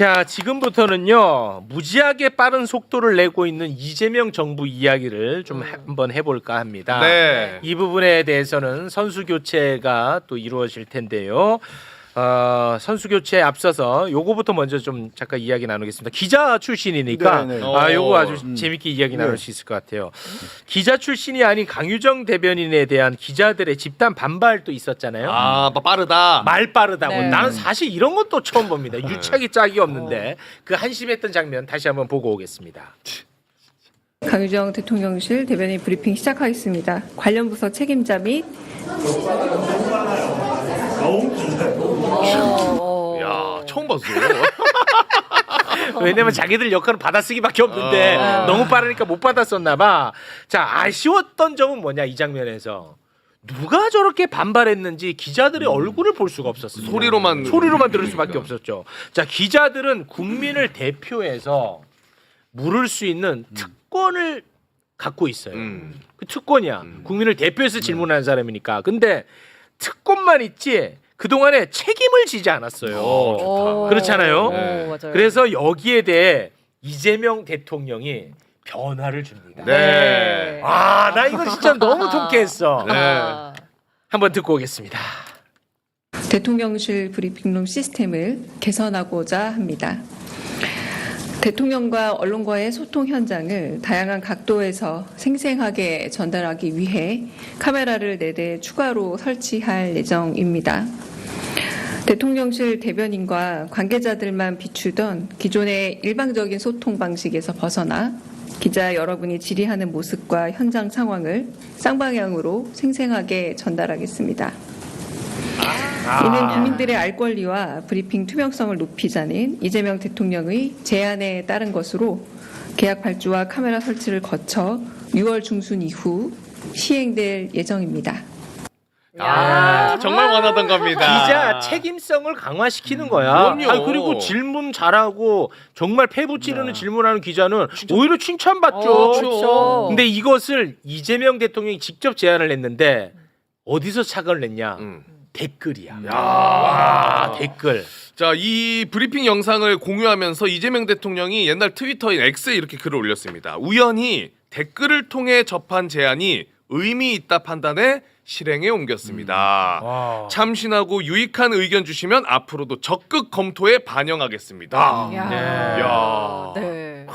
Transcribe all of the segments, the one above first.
자, 지금부터는요 무지하게 빠른 속도를 내고 있는 이재명 정부 이야기를 좀 한번 해볼까 합니다. 네. 이 부분에 대해서는 선수 교체가 또 이루어질 텐데요. 선수 교체에 앞서서 요거부터 먼저 좀 잠깐 이야기 나누겠습니다. 기자 출신이니까 네, 네. 요거 아주 재밌게 이야기 나눌 수 있을 것 같아요. 기자 출신이 아닌 강유정 대변인에 대한 기자들의 집단 반발도 있었잖아요. 아, 빠르다. 말 빠르다고. 네. 나는 사실 이런 것도 처음 봅니다. 유착이 짝이 없는데 그 한심했던 장면 다시 한번 보고 오겠습니다. 강유정 대통령실 대변인 브리핑 시작하겠습니다. 관련 부서 책임자 및 야, 처음 봤어. 왜냐면 자기들 역할은 받아쓰기밖에 없는데 너무 빠르니까 못 받았었나 봐. 자, 아쉬웠던 점은 뭐냐 이 장면에서. 누가 저렇게 반발했는지 기자들의 얼굴을 볼 수가 없었어요. 소리로만 들을 수밖에 없었죠. 자, 기자들은 국민을 대표해서 물을 수 있는 특권을 갖고 있어요. 그 특권이야. 국민을 대표해서 질문하는 사람이니까. 근데 특권만 있지 그동안에 책임을 지지 않았어요. 그렇잖아요. 네. 맞아요. 그래서 여기에 대해 이재명 대통령이 변화를 줍니다. 네. 아, 나 이거 진짜 너무 통쾌했어. 네. 한번 듣고 오겠습니다. 대통령실 브리핑룸 시스템을 개선하고자 합니다. 대통령과 언론과의 소통 현장을 다양한 각도에서 생생하게 전달하기 위해 카메라를 4대 추가로 설치할 예정입니다. 대통령실 대변인과 관계자들만 비추던 기존의 일방적인 소통 방식에서 벗어나 기자 여러분이 질의하는 모습과 현장 상황을 쌍방향으로 생생하게 전달하겠습니다. 이는 국민들의 알 권리와 브리핑 투명성을 높이자는 이재명 대통령의 제안에 따른 것으로 계약 발주와 카메라 설치를 거쳐 6월 중순 이후 시행될 예정입니다. 아, 정말 원하던 겁니다. 기자 책임성을 강화시키는 거야. 그럼요. 아니, 그리고 질문 잘하고 정말 패부 찌르는 질문하는 기자는 오히려 칭찬받죠. 그렇죠. 근데 이것을 이재명 대통령이 직접 제안을 했는데 어디서 착을 냈냐? 댓글이야. 와, 댓글. 자, 이 브리핑 영상을 공유하면서 이재명 대통령이 옛날 트위터인 X에 이렇게 글을 올렸습니다. 우연히 댓글을 통해 접한 제안이 의미 있다 판단해 실행에 옮겼습니다. 와. 참신하고 유익한 의견 주시면 앞으로도 적극 검토에 반영하겠습니다. 야. 네.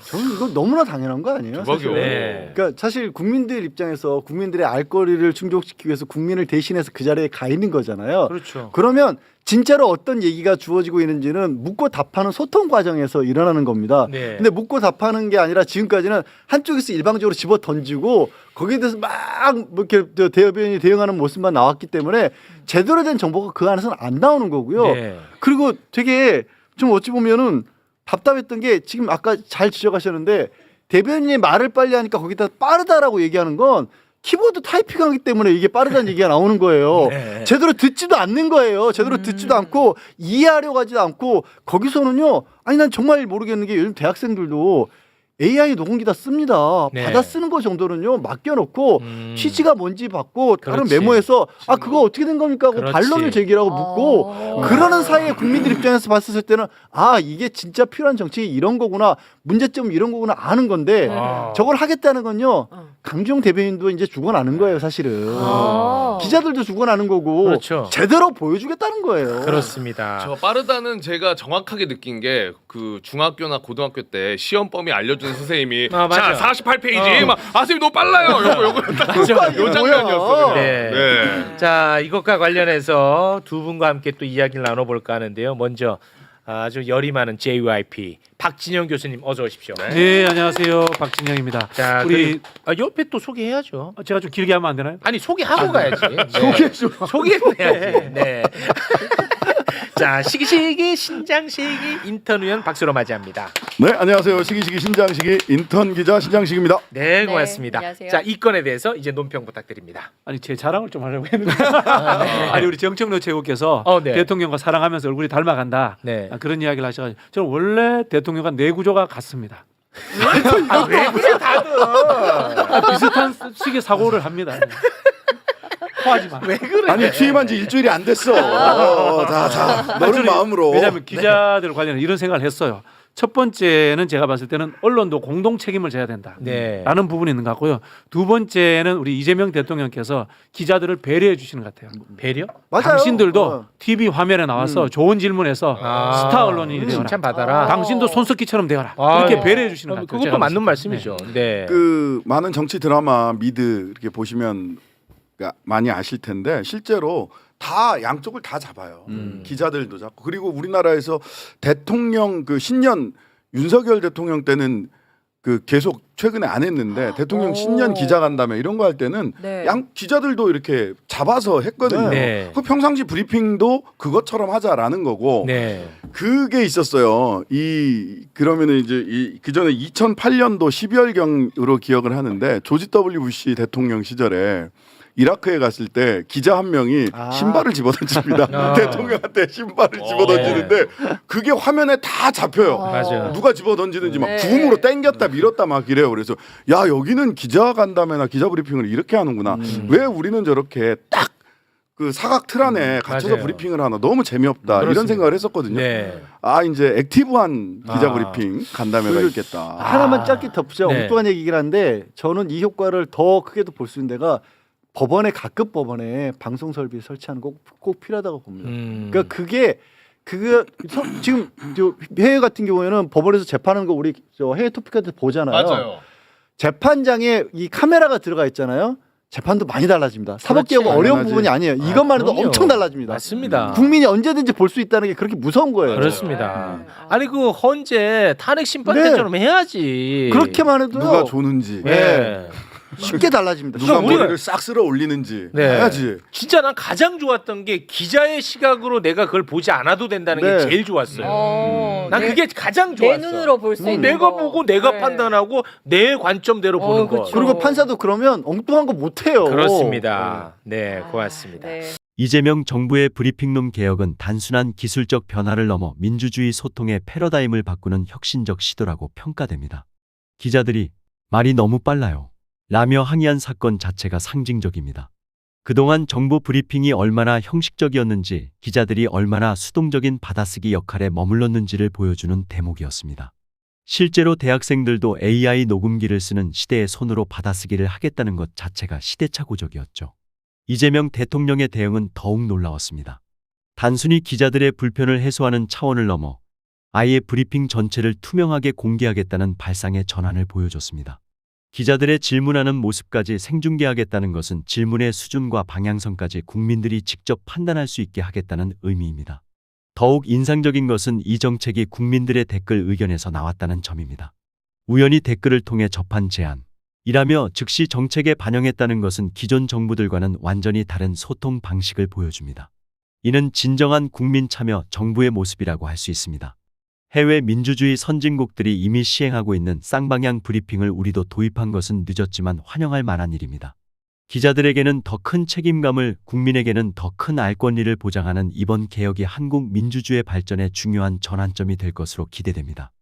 저는 이거 너무나 당연한 거 아니에요? 대박이요. 사실. 네. 그러니까 사실 국민들 입장에서 국민들의 알 권리를 충족시키기 위해서 국민을 대신해서 그 자리에 가 있는 거잖아요. 그렇죠. 그러면 진짜로 어떤 얘기가 주어지고 있는지는 묻고 답하는 소통 과정에서 일어나는 겁니다. 네. 근데 묻고 답하는 게 아니라 지금까지는 한쪽에서 일방적으로 집어 던지고 거기에 대해서 막 뭐 이렇게 대변인이 대응하는 모습만 나왔기 때문에 제대로 된 정보가 그 안에서는 안 나오는 거고요. 네. 그리고 되게 좀 어찌 보면은 답답했던 게 지금 아까 잘 지적하셨는데 대변인이 말을 빨리 하니까 거기다 빠르다라고 얘기하는 건 키보드 타이핑하기 때문에 이게 빠르다는 얘기가 나오는 거예요. 네. 제대로 듣지도 않는 거예요. 제대로 듣지도 않고 이해하려고 하지도 않고 거기서는요. 아니 난 정말 모르겠는 게 요즘 대학생들도 AI 녹음기다 씁니다. 네. 받아 쓰는 거 정도는요 맡겨놓고 취지가 뭔지 받고 다른 그렇지. 메모해서 아 그거 어떻게 된 겁니까 하고 그렇지. 반론을 제기하고 묻고 그러는 사이에 국민들 입장에서 봤을 때는 아 이게 진짜 필요한 정책이 이런 거구나 문제점 이런 거구나 아는 건데 와. 저걸 하겠다는 건요 강주영 대변인도 이제 죽어나는 거예요 사실은 기자들도 죽어나는 거고 그렇죠. 제대로 보여주겠다는 거예요. 그렇습니다. 저 빠르다는 제가 정확하게 느낀 게 그 중학교나 고등학교 때 시험 범위 알려주는 선생님이 아, 맞아. 자 48페이지 막 선생님 너무 빨라요. 요거 요 장면이었어요. 네. 네. 자, 이것과 관련해서 두 분과 함께 또 이야기를 나눠볼까 하는데요. 먼저 아주 열이 많은 JYP 박진영 교수님 어서 오십시오. 네, 안녕하세요. 박진영입니다. 자, 우리 옆에 또 소개해야죠. 제가 좀 길게 하면 안 되나요? 아니 소개하고 가야지. 네. 소개해야지. 네. 자, 시기시기 신장시기 인턴위원 박수로 맞이합니다. 네, 안녕하세요. 시기시기 신장시기 인턴 기자 신장식입니다. 네, 고맙습니다. 안녕하세요. 자, 이 건에 대해서 이제 논평 부탁드립니다. 아니 제 자랑을 좀 하려고 했는데 아니 우리 정청래 최고께서 네. 대통령과 사랑하면서 얼굴이 닮아간다 네. 그런 이야기를 하셔가지고 저는 원래 대통령과 뇌구조가 같습니다. 왜 그래 다들? 비슷한 식의 사고를 합니다. 사과하지 마. 왜 그래? 아니 취임한 지 일주일이 안 됐어. 자, 너는 마음으로. 왜냐하면 기자들 관련해 이런 생각을 했어요. 첫 번째는 제가 봤을 때는 언론도 공동 책임을 져야 된다. 네. 라는 부분이 있는 것 같고요. 두 번째는 우리 이재명 대통령께서 기자들을 배려해 주시는 것 같아요. 배려? 맞아요. 당신들도 TV 화면에 나와서 좋은 질문해서 스타 언론인이 되어라. 칭찬 받아라. 당신도 손석희처럼 되어라. 아, 이렇게 배려해 주시는 것 같아요. 그것도 제가 맞는 봤을 때. 말씀이죠. 네. 그 많은 정치 드라마 미드 이렇게 보시면 많이 아실 텐데 실제로 다 양쪽을 다 잡아요. 기자들도 잡고 그리고 우리나라에서 대통령 그 신년 윤석열 대통령 때는 그 계속 최근에 안 했는데 대통령 신년 기자간담회 이런 거 할 때는 네. 양 기자들도 이렇게 잡아서 했거든요. 네. 그 평상시 브리핑도 그것처럼 하자라는 거고 네. 그게 있었어요. 그러면은 이제 그 전에 2008년도 12월경으로 기억을 하는데 조지 W 부시 대통령 시절에 이라크에 갔을 때 기자 한 명이 신발을 집어던집니다. 대통령한테 신발을 집어던지는데 그게 화면에 다 잡혀요. 맞아요. 누가 집어던지는지 막 네. 구음으로 땡겼다 밀었다 막 이래요. 그래서 야 여기는 기자 간담회나 기자 브리핑을 이렇게 하는구나. 왜 우리는 저렇게 딱 그 사각 틀 안에 갇혀서 맞아요. 브리핑을 하나 너무 재미없다 이런 그렇습니다. 생각을 했었거든요. 네. 아 이제 액티브한 기자 아. 브리핑 간담회가 그리고 있겠다. 하나만 짧게 덧붙여 네. 엉뚱한 얘기긴 한데 저는 이 효과를 더 크게도 볼 수 있는 데가 법원에 각급 법원에 방송 설비 설치하는 거 꼭 필요하다고 봅니다. 그러니까 그게 지금 저 해외 같은 경우에는 법원에서 재판하는 거 우리 저 해외 토픽한테 보잖아요. 재판장에 이 카메라가 들어가 있잖아요. 재판도 많이 달라집니다. 사법개혁은 그렇지. 어려운 당연하지. 부분이 아니에요. 이것만 해도 그럼요. 엄청 달라집니다. 맞습니다. 국민이 언제든지 볼 수 있다는 게 그렇게 무서운 거예요. 그렇습니다. 네. 아니 그 헌재 탄핵 심판 때처럼 해야지. 그렇게만 해도 누가 조는지 네. 쉽게 달라집니다. 누가 우리가- 머리를 싹 쓸어 올리는지 네. 해야지. 진짜 난 가장 좋았던 게 기자의 시각으로 내가 그걸 보지 않아도 된다는 게 네. 제일 좋았어요. 난 내- 그게 가장 내 좋았어. 눈으로 볼 수 있는 내가 거. 보고 내가 네. 판단하고 내 관점대로 보는 거. 그쵸. 그리고 판사도 그러면 엉뚱한 거 못 해요. 그렇습니다. 네, 고맙습니다. 네. 이재명 정부의 브리핑룸 개혁은 단순한 기술적 변화를 넘어 민주주의 소통의 패러다임을 바꾸는 혁신적 시도라고 평가됩니다. 기자들이 말이 너무 빨라요. 라며 항의한 사건 자체가 상징적입니다. 그동안 정부 브리핑이 얼마나 형식적이었는지 기자들이 얼마나 수동적인 받아쓰기 역할에 머물렀는지를 보여주는 대목이었습니다. 실제로 대학생들도 AI 녹음기를 쓰는 시대의 손으로 받아쓰기를 하겠다는 것 자체가 시대착오적이었죠. 이재명 대통령의 대응은 더욱 놀라웠습니다. 단순히 기자들의 불편을 해소하는 차원을 넘어 아예 브리핑 전체를 투명하게 공개하겠다는 발상의 전환을 보여줬습니다. 기자들의 질문하는 모습까지 생중계하겠다는 것은 질문의 수준과 방향성까지 국민들이 직접 판단할 수 있게 하겠다는 의미입니다. 더욱 인상적인 것은 이 정책이 국민들의 댓글 의견에서 나왔다는 점입니다. 우연히 댓글을 통해 접한 제안이라며 즉시 정책에 반영했다는 것은 기존 정부들과는 완전히 다른 소통 방식을 보여줍니다. 이는 진정한 국민 참여 정부의 모습이라고 할 수 있습니다. 해외 민주주의 선진국들이 이미 시행하고 있는 쌍방향 브리핑을 우리도 도입한 것은 늦었지만 환영할 만한 일입니다. 기자들에게는 더 큰 책임감을, 국민에게는 더 큰 알 권리를 보장하는 이번 개혁이 한국 민주주의 발전에 중요한 전환점이 될 것으로 기대됩니다.